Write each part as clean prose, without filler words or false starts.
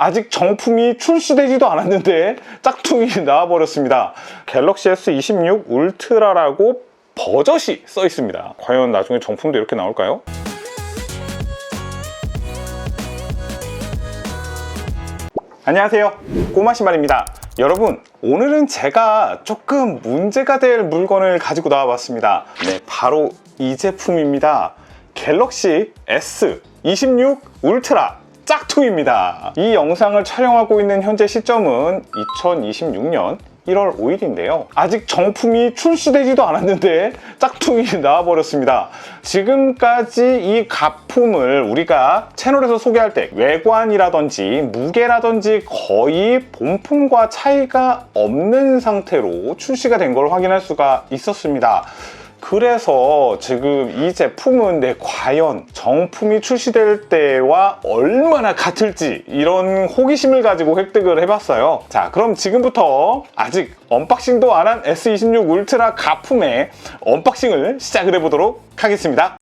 아직 정품이 출시되지도 않았는데 짝퉁이 나와버렸습니다. 갤럭시 S26 울트라라고 버젓이 써 있습니다. 과연 나중에 정품도 이렇게 나올까요? 안녕하세요, 꼬마신발입니다. 여러분, 오늘은 제가 조금 문제가 될 물건을 가지고 나와봤습니다. 네, 바로 이 제품입니다. 갤럭시 S26 울트라 짝퉁입니다. 이 영상을 촬영하고 있는 현재 시점은 2026년 1월 5일인데요. 아직 정품이 출시되지도 않았는데 짝퉁이 나와버렸습니다. 지금까지 이 가품을 우리가 채널에서 소개할 때 외관이라든지 무게라든지 거의 본품과 차이가 없는 상태로 출시가 된 걸 확인할 수가 있었습니다. 그래서 지금 이 제품은 과연 정품이 출시될 때와 얼마나 같을지 이런 호기심을 가지고 획득을 해봤어요. 자, 그럼 지금부터 아직 언박싱도 안 한 S26 울트라 가품의 언박싱을 시작을 해보도록 하겠습니다.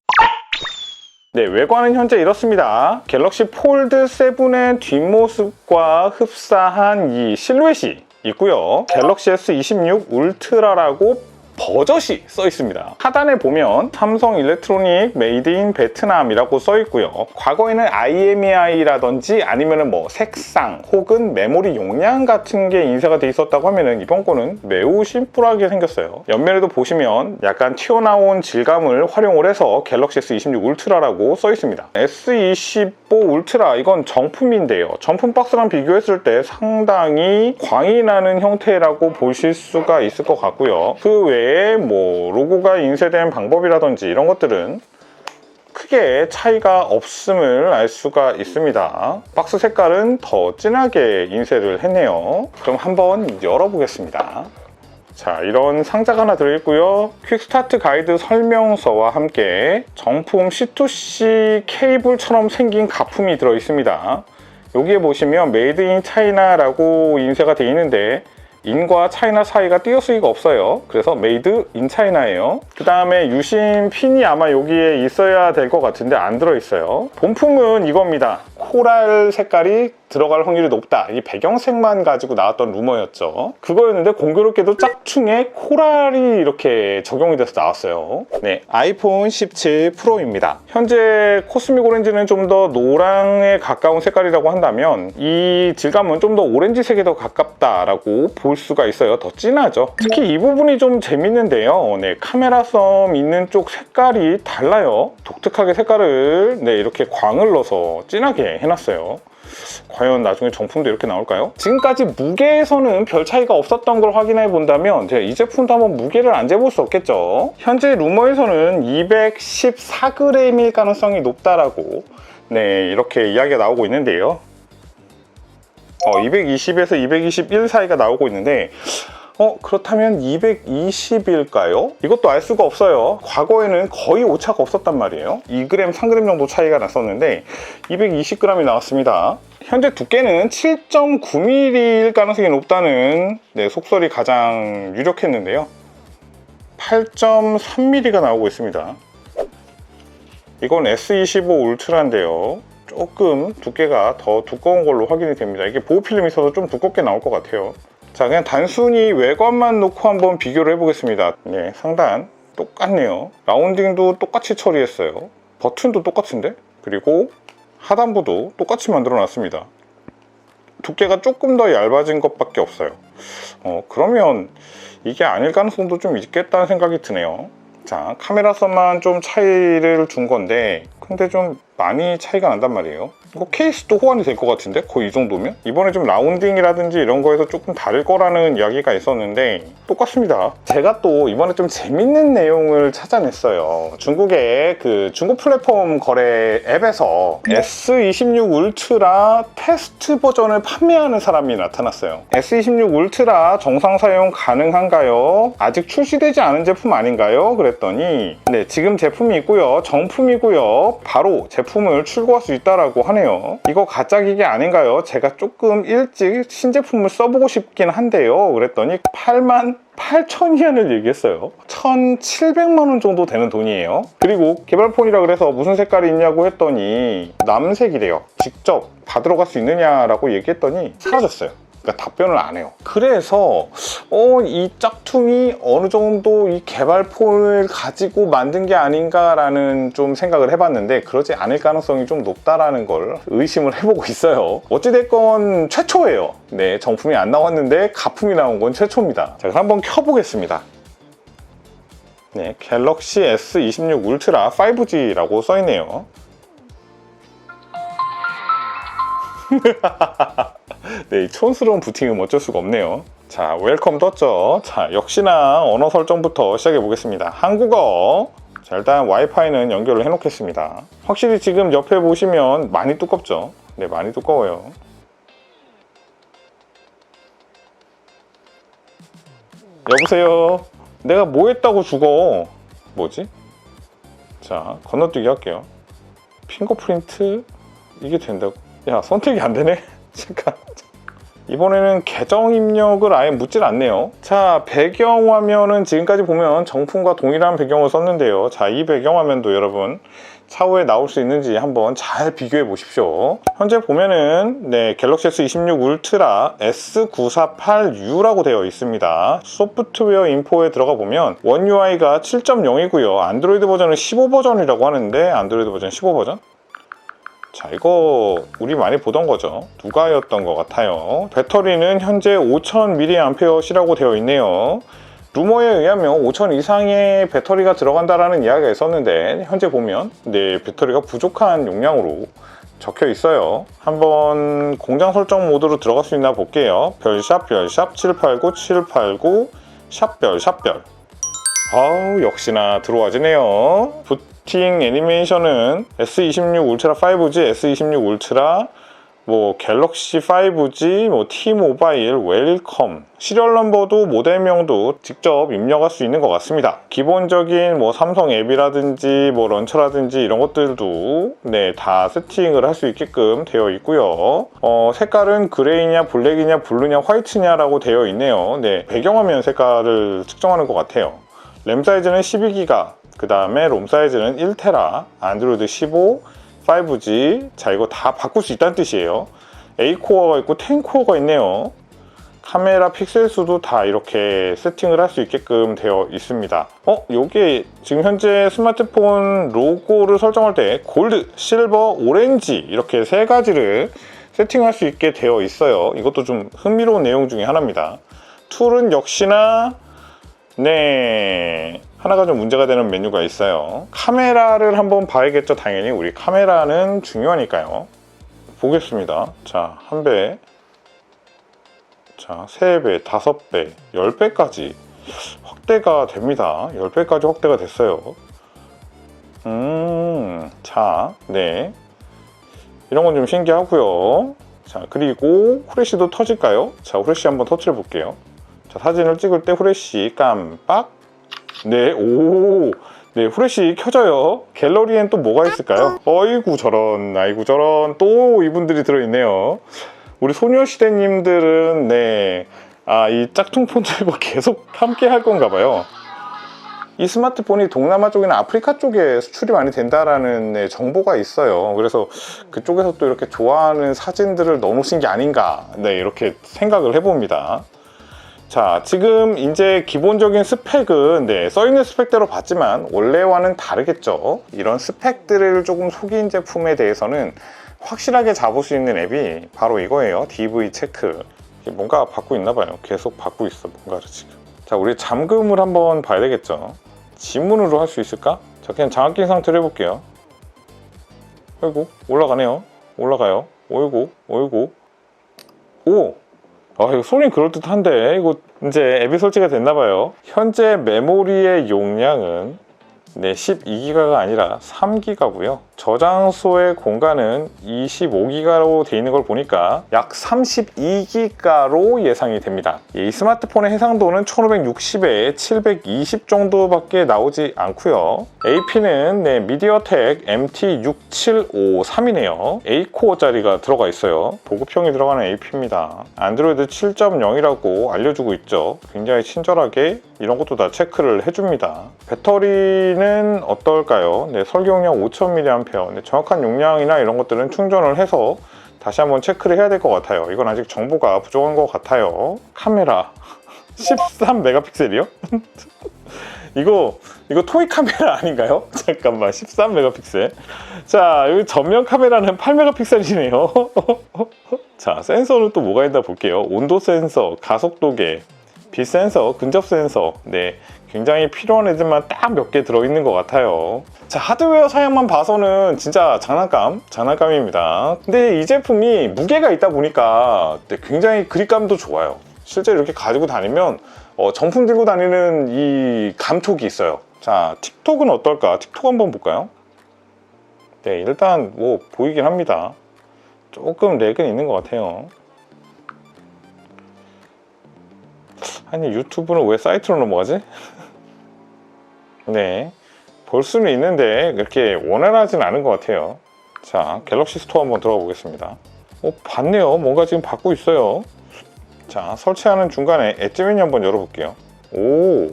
네, 외관은 현재 이렇습니다. 갤럭시 폴드 7의 뒷모습과 흡사한 이 실루엣이 있고요. 갤럭시 S26 울트라라고 버젓이 써 있습니다. 하단에 보면 삼성 일렉트로닉 메이드 인 베트남이라고 써 있고요. 과거에는 IMEI라든지 아니면 색상 혹은 메모리 용량 같은 게 인쇄가 돼 있었다고 하면은 이번 거는 매우 심플하게 생겼어요. 옆면에도 보시면 약간 튀어나온 질감을 활용을 해서 갤럭시 S26 울트라라고 써 있습니다. S25 울트라 이건 정품인데요. 정품 박스랑 비교했을 때 상당히 광이 나는 형태라고 보실 수가 있을 것 같고요. 그 외에 로고가 인쇄된 방법이라든지 이런 것들은 크게 차이가 없음을 알 수가 있습니다. 박스 색깔은 더 진하게 인쇄를 했네요. 그럼 한번 열어보겠습니다. 자, 이런 상자가 하나 들어있고요. 퀵스타트 가이드 설명서와 함께 정품 C2C 케이블처럼 생긴 가품이 들어있습니다. 여기에 보시면 메이드 인 차이나라고 인쇄가 되어 있는데 인과 차이나 사이가 띄어쓰기가 없어요. 그래서 메이드 인 차이나예요. 그 다음에 유심 핀이 아마 여기에 있어야 될 것 같은데 안 들어있어요. 본품은 이겁니다. 코랄 색깔이 들어갈 확률이 높다. 이 배경색만 가지고 나왔던 루머였죠. 그거였는데 공교롭게도 짝퉁에 코랄이 이렇게 적용이 돼서 나왔어요. 네, 아이폰 17 프로입니다. 현재 코스믹 오렌지는 좀 더 노랑에 가까운 색깔이라고 한다면 이 질감은 좀 더 오렌지색에 더 가깝다라고 볼 수가 있어요. 더 진하죠. 특히 이 부분이 좀 재밌는데요. 네, 카메라 썸 있는 쪽 색깔이 달라요. 독특하게 색깔을 이렇게 광을 넣어서 진하게 해놨어요. 과연 나중에 정품도 이렇게 나올까요? 지금까지 무게에서는 별 차이가 없었던 걸 확인해 본다면 제가 이 제품도 한번 무게를 안 재볼 수 없겠죠. 현재 루머에서는 214g일 가능성이 높다라고 이렇게 이야기가 나오고 있는데요. 220에서 221 사이가 나오고 있는데 그렇다면 220일까요? 이것도 알 수가 없어요. 과거에는 거의 오차가 없었단 말이에요. 2g, 3g 정도 차이가 났었는데 220g이 나왔습니다. 현재 두께는 7.9mm일 가능성이 높다는 속설이 가장 유력했는데요. 8.3mm가 나오고 있습니다. 이건 S25 울트라인데요. 조금 두께가 더 두꺼운 걸로 확인이 됩니다. 이게 보호필름이 있어서 좀 두껍게 나올 것 같아요. 자, 그냥 단순히 외관만 놓고 한번 비교를 해보겠습니다. 네, 상단 똑같네요. 라운딩도 똑같이 처리했어요. 버튼도 똑같은데? 그리고 하단부도 똑같이 만들어 놨습니다. 두께가 조금 더 얇아진 것밖에 없어요. 그러면 이게 아닐 가능성도 좀 있겠다는 생각이 드네요. 자, 카메라 썸만 좀 차이를 준 건데 근데 좀 많이 차이가 난단 말이에요. 이거 케이스도 호환이 될 것 같은데? 거의 이 정도면? 이번에 좀 라운딩이라든지 이런 거에서 조금 다를 거라는 이야기가 있었는데 똑같습니다. 제가 또 이번에 좀 재밌는 내용을 찾아냈어요. 중국의 그 중국 플랫폼 거래 앱에서 S26 울트라 테스트 버전을 판매하는 사람이 나타났어요. S26 울트라 정상 사용 가능한가요? 아직 출시되지 않은 제품 아닌가요? 그랬더니 네, 지금 제품이 있고요. 정품이고요. 바로 제품을 출고할 수 있다라고 하네요. 하네요. 이거 가짜 기계 아닌가요? 제가 조금 일찍 신제품을 써보고 싶긴 한데요. 그랬더니 88,000위안을 얘기했어요. 1,700만 원 정도 되는 돈이에요. 그리고 개발폰이라 그래서 무슨 색깔이 있냐고 했더니 남색이래요. 직접 받으러 갈 수 있느냐라고 얘기했더니 사라졌어요. 그러니까 답변을 안 해요. 그래서 이 짝퉁이 어느 정도 이 개발폰을 가지고 만든 게 아닌가라는 좀 생각을 해봤는데 그러지 않을 가능성이 좀 높다라는 걸 의심을 해보고 있어요. 어찌됐건 최초예요. 네, 정품이 안 나왔는데 가품이 나온 건 최초입니다. 자, 그럼 한번 켜보겠습니다. 네, 갤럭시 S26 울트라 5G라고 써있네요. 네, 이 촌스러운 부팅은 어쩔 수가 없네요. 자, 웰컴 떴죠. 자, 역시나 언어 설정부터 시작해 보겠습니다. 한국어. 자, 일단 와이파이는 연결을 해 놓겠습니다. 확실히 지금 옆에 보시면 많이 두껍죠. 네, 많이 두꺼워요. 여보세요. 내가 뭐 했다고 죽어. 뭐지? 자, 건너뛰기 할게요. 핑거프린트 이게 된다고? 야, 선택이 안 되네. 잠깐. 이번에는 계정 입력을 아예 묻질 않네요. 자, 배경화면은 지금까지 보면 정품과 동일한 배경을 썼는데요. 자, 이 배경화면도 여러분 차후에 나올 수 있는지 한번 잘 비교해 보십시오. 현재 보면은 네, 갤럭시 S26 울트라 S948U라고 되어 있습니다. 소프트웨어 인포에 들어가 보면 원 UI가 7.0이고요. 안드로이드 버전은 15 버전이라고 하는데 안드로이드 버전 15 버전? 자, 이거 우리 많이 보던 거죠. 누가였던 것 같아요. 배터리는 현재 5000mAh라고 되어 있네요. 루머에 의하면 5000 이상의 배터리가 들어간다라는 이야기가 있었는데 현재 보면 네, 배터리가 부족한 용량으로 적혀 있어요. 한번 공장 설정 모드로 들어갈 수 있나 볼게요. 별샵 789 789 샵별. 아우, 역시나 들어와지네요. 부팅 애니메이션은 S26 울트라 5G, S26 울트라, 갤럭시 5G, T-모바일, 웰컴. 시리얼 넘버도 모델명도 직접 입력할 수 있는 것 같습니다. 기본적인 삼성 앱이라든지 런처라든지 이런 것들도 네, 다 세팅을 할 수 있게끔 되어 있고요. 색깔은 그레이냐, 블랙이냐, 블루냐, 화이트냐라고 되어 있네요. 네, 배경화면 색깔을 측정하는 것 같아요. 램 사이즈는 12기가, 그 다음에 롬 사이즈는 1테라, 안드로이드 15, 5G. 자, 이거 다 바꿀 수 있다는 뜻이에요. 8코어가 있고 10코어가 있네요. 카메라 픽셀 수도 다 이렇게 세팅을 할 수 있게끔 되어 있습니다. 요게 지금 현재 스마트폰 로고를 설정할 때 골드, 실버, 오렌지 이렇게 세 가지를 세팅할 수 있게 되어 있어요. 이것도 좀 흥미로운 내용 중에 하나입니다. 툴은 역시나 네, 하나가 좀 문제가 되는 메뉴가 있어요. 카메라를 한번 봐야겠죠. 당연히 우리 카메라는 중요하니까요. 보겠습니다. 자, 1배, 자, 3배, 5배, 10배까지 확대가 됩니다. 10배까지 확대가 됐어요. 자, 네, 이런 건 좀 신기하고요. 자, 그리고 후레쉬도 터질까요? 자, 후레쉬 한번 터트려 볼게요. 자, 사진을 찍을 때 후레쉬 깜빡. 네, 오, 네, 후레쉬 켜져요. 갤러리엔 또 뭐가 있을까요? 어이구 저런, 아이고 저런, 또 이분들이 들어있네요. 우리 소녀시대님들은 네, 이 짝퉁폰들과 계속 함께 할 건가 봐요. 이 스마트폰이 동남아 쪽이나 아프리카 쪽에 수출이 많이 된다라는 네, 정보가 있어요. 그래서 그쪽에서 또 이렇게 좋아하는 사진들을 넣어놓으신 게 아닌가, 네, 이렇게 생각을 해봅니다. 자, 지금 이제 기본적인 스펙은 네, 써있는 스펙대로 봤지만 원래와는 다르겠죠. 이런 스펙들을 조금 속인 제품에 대해서는 확실하게 잡을 수 있는 앱이 바로 이거예요. DV 체크. 뭔가 받고 있나 봐요. 계속 받고 있어, 뭔가를 지금. 자, 우리 잠금을 한번 봐야 되겠죠. 지문으로 할 수 있을까? 자, 그냥 장악기 상태로 해볼게요. 어이구, 올라가네요. 올라가요. 어이구, 어이구. 오! 이거 소리는 그럴듯한데 이거 이제 앱이 설치가 됐나봐요. 현재 메모리의 용량은 네, 12기가가 아니라 3기가고요. 저장소의 공간은 25기가로 되어 있는 걸 보니까 약 32기가로 예상이 됩니다. 이 스마트폰의 해상도는 1560에 720 정도밖에 나오지 않고요. AP는 미디어텍 MT6753이네요. 8코어짜리가 들어가 있어요. 보급형이 들어가는 AP입니다. 안드로이드 7.0이라고 알려주고 있죠. 굉장히 친절하게 이런 것도 다 체크를 해줍니다. 배터리는 어떨까요? 설계용량 5000mAh. 정확한 용량이나 이런 것들은 충전을 해서 다시 한번 체크를 해야 될 것 같아요. 이건 아직 정보가 부족한 것 같아요. 카메라 13메가픽셀이요? 이거 토이 카메라 아닌가요? 잠깐만, 13메가픽셀. 자, 여기 전면 카메라는 8메가픽셀이네요. 자, 센서는 또 뭐가 있나 볼게요. 온도 센서, 가속도계, 빛 센서, 근접 센서. 굉장히 필요한 애들만 딱 몇 개 들어있는 것 같아요. 자, 하드웨어 사양만 봐서는 진짜 장난감입니다. 근데 이 제품이 무게가 있다 보니까 굉장히 그립감도 좋아요. 실제 이렇게 가지고 다니면 정품 들고 다니는 이 감촉이 있어요. 자, 틱톡은 어떨까? 틱톡 한번 볼까요? 일단 뭐 보이긴 합니다. 조금 렉은 있는 것 같아요. 아니, 유튜브는 왜 사이트로 넘어가지? 볼 수는 있는데 이렇게 원활하진 않은 것 같아요. 자, 갤럭시 스토어 한번 들어가 보겠습니다. 봤네요. 뭔가 지금 받고 있어요. 자, 설치하는 중간에 엣지 메뉴 한번 열어볼게요. 오,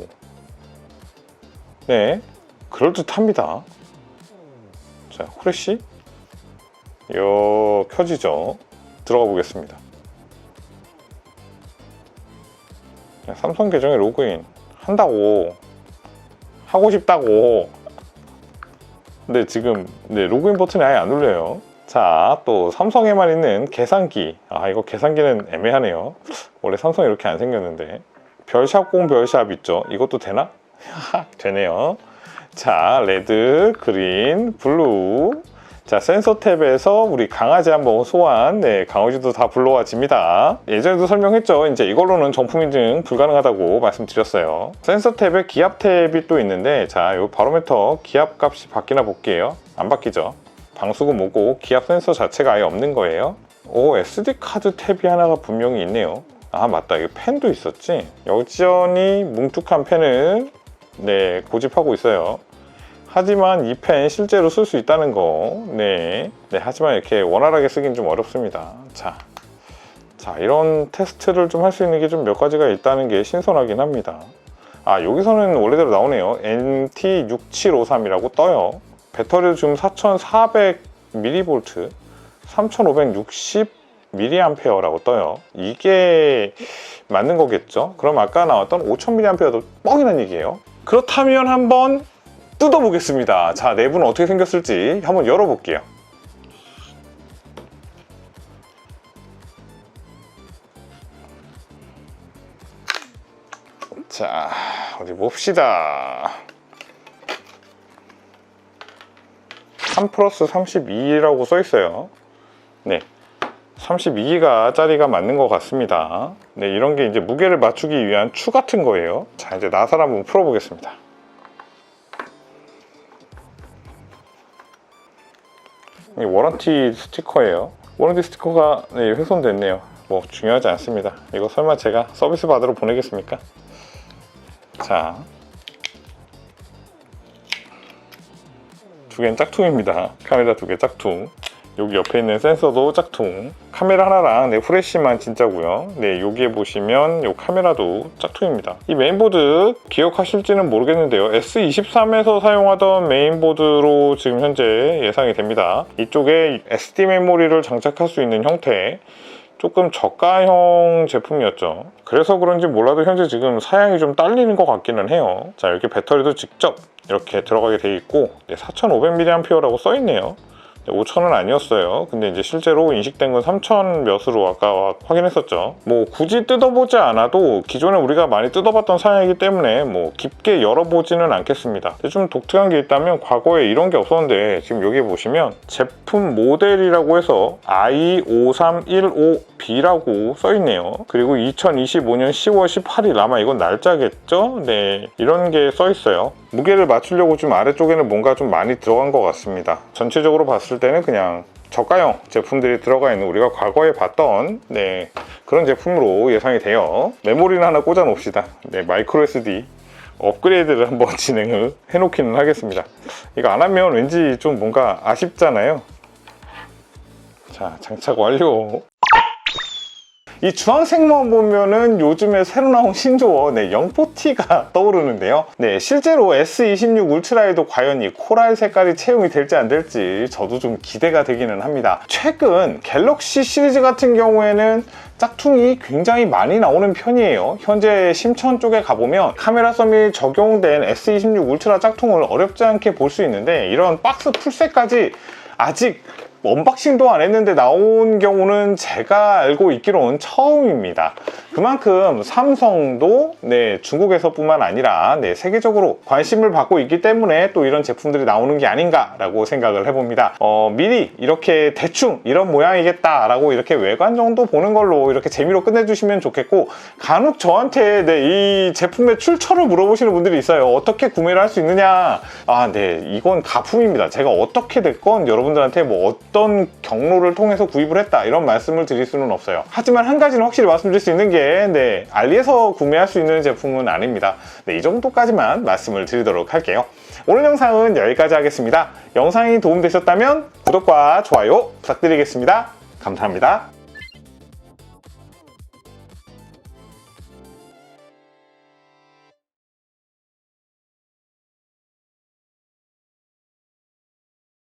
그럴듯합니다. 자, 후레쉬 켜지죠. 들어가 보겠습니다. 삼성 계정에 로그인 한다고, 하고 싶다고. 근데 지금 로그인 버튼이 아예 안 눌려요. 자, 또 삼성에만 있는 계산기. 이거 계산기는 애매하네요. 원래 삼성이 이렇게 안 생겼는데. 별샵 공 별샵 있죠? 이것도 되나? 되네요. 자, 레드, 그린, 블루. 자, 센서 탭에서 우리 강아지 한번 소환. 강아지도 다 불러와집니다. 예전에도 설명했죠. 이제 이걸로는 정품 인증 불가능하다고 말씀드렸어요. 센서 탭에 기압 탭이 또 있는데, 자, 요 바로미터 기압 값이 바뀌나 볼게요. 안 바뀌죠. 방수구 뭐고 기압 센서 자체가 아예 없는 거예요. SD 카드 탭이 하나가 분명히 있네요. 맞다, 이거 펜도 있었지. 여전히 뭉툭한 펜을 고집하고 있어요. 하지만 이 펜 실제로 쓸 수 있다는 거. 하지만 이렇게 원활하게 쓰긴 좀 어렵습니다. 자, 이런 테스트를 좀 할 수 있는 게 좀 몇 가지가 있다는 게 신선하긴 합니다. 여기서는 원래대로 나오네요. MT6753이라고 떠요. 배터리도 지금 4400mV, 3560mAh라고 떠요. 이게 맞는 거겠죠? 그럼 아까 나왔던 5000mAh도 뻥이라는 얘기예요. 그렇다면 한번 뜯어보겠습니다. 자, 내부는 어떻게 생겼을지 한번 열어볼게요. 자, 어디 봅시다. 3+32라고 써있어요. 32기가짜리가 맞는 것 같습니다. 이런 게 이제 무게를 맞추기 위한 추 같은 거예요. 자, 이제 나사를 한번 풀어보겠습니다. 이 워런티 스티커예요. 워런티 스티커가 훼손됐네요. 뭐 중요하지 않습니다. 이거 설마 제가 서비스 받으러 보내겠습니까? 자, 두 개는 짝퉁입니다. 카메라 두 개 짝퉁. 여기 옆에 있는 센서도 짝퉁. 카메라 하나랑 후레쉬만 진짜고요. 여기에 보시면 이 카메라도 짝퉁입니다. 이 메인보드 기억하실지는 모르겠는데요. S23에서 사용하던 메인보드로 지금 현재 예상이 됩니다. 이쪽에 SD 메모리를 장착할 수 있는 형태, 조금 저가형 제품이었죠. 그래서 그런지 몰라도 현재 지금 사양이 좀 딸리는 것 같기는 해요. 자, 이렇게 배터리도 직접 이렇게 들어가게 돼 있고 4500mAh라고 써 있네요. 5,000은 아니었어요. 근데 이제 실제로 인식된 건 3,000 몇으로 아까 확인했었죠. 뭐 굳이 뜯어보지 않아도 기존에 우리가 많이 뜯어봤던 사양이기 때문에 뭐 깊게 열어보지는 않겠습니다. 근데 좀 독특한 게 있다면 과거에 이런 게 없었는데 지금 여기 보시면 제품 모델이라고 해서 i5315B라고 써있네요. 그리고 2025년 10월 18일 아마 이건 날짜겠죠? 이런 게 써있어요. 무게를 맞추려고 좀 아래쪽에는 뭔가 좀 많이 들어간 것 같습니다. 전체적으로 봤을 때는 그냥 저가형 제품들이 들어가 있는 우리가 과거에 봤던 그런 제품으로 예상이 돼요. 메모리를 하나 꽂아 놓읍시다. 마이크로 SD 업그레이드를 한번 진행을 해놓기는 하겠습니다. 이거 안 하면 왠지 좀 뭔가 아쉽잖아요. 자, 장착 완료. 이 주황색만 보면은 요즘에 새로 나온 신조어 040T가 떠오르는데요. 실제로 S26 울트라에도 과연 이 코랄 색깔이 채용이 될지 안 될지 저도 좀 기대가 되기는 합니다. 최근 갤럭시 시리즈 같은 경우에는 짝퉁이 굉장히 많이 나오는 편이에요. 현재 심천 쪽에 가보면 카메라 썸이 적용된 S26 울트라 짝퉁을 어렵지 않게 볼 수 있는데, 이런 박스 풀셋까지 아직 언박싱도 안 했는데 나온 경우는 제가 알고 있기로는 처음입니다. 그만큼 삼성도 중국에서뿐만 아니라 세계적으로 관심을 받고 있기 때문에 또 이런 제품들이 나오는 게 아닌가라고 생각을 해봅니다. 미리 이렇게 대충 이런 모양이겠다 라고 이렇게 외관 정도 보는 걸로 이렇게 재미로 끝내주시면 좋겠고, 간혹 저한테 이 제품의 출처를 물어보시는 분들이 있어요. 어떻게 구매를 할 수 있느냐. 이건 가품입니다. 제가 어떻게 됐건 여러분들한테 뭐 어떤 경로를 통해서 구입을 했다 이런 말씀을 드릴 수는 없어요. 하지만 한 가지는 확실히 말씀드릴 수 있는 게 알리에서 구매할 수 있는 제품은 아닙니다. 이 정도까지만 말씀을 드리도록 할게요. 오늘 영상은 여기까지 하겠습니다. 영상이 도움되셨다면 구독과 좋아요 부탁드리겠습니다. 감사합니다.